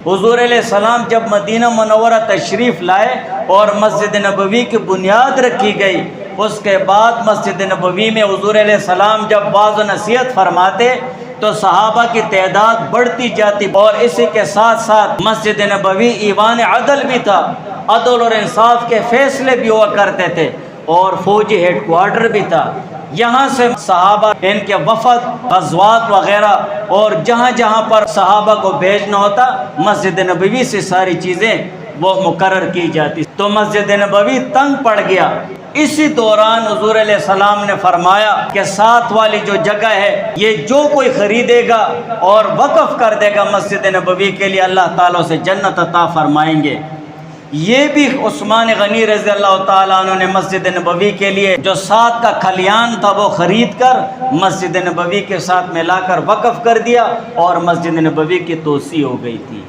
हुजूर अलैहिस्सलाम जब Medina Munawwara तशरीफ़ लाए और मस्जिद नबवी की बुनियाद रखी गई, उसके बाद मस्जिद नबवी में हुजूर अलैहिस्सलाम जब वाज़ नसीहत फरमाते तो सहाबा की तादाद बढ़ती जाती और इसी के साथ साथ मस्जिद नबवी ईवान अदल भी था, अदल और इंसाफ के फ़ैसले भी हुआ करते थे और फौजी हेडक्वार्टर भी था। यहाँ से सहाबा इनके वफ़द ग़ज़वात वग़ैरह और जहाँ जहाँ पर सहाबा को भेजना होता मस्जिद नबवी से सारी चीज़ें वो मुकर्रर की जाती। तो मस्जिद नबवी तंग पड़ गया। इसी दौरान हुज़ूर अलैहिस्सलाम ने फरमाया कि साथ वाली जो जगह है ये जो कोई ख़रीदेगा और वक़फ़ कर देगा मस्जिद नबवी के लिए, अल्लाह ताला से जन्नत अता फरमाएंगे। ये भी उस्मान गनी रज़ी अल्लाह ताला अन्हु ने मस्जिद नबवी के लिए जो साथ का खलियान था वो ख़रीद कर मस्जिद नबवी के साथ मिलाकर वक़फ़ कर दिया और मस्जिद नबवी की तोसी हो गई थी।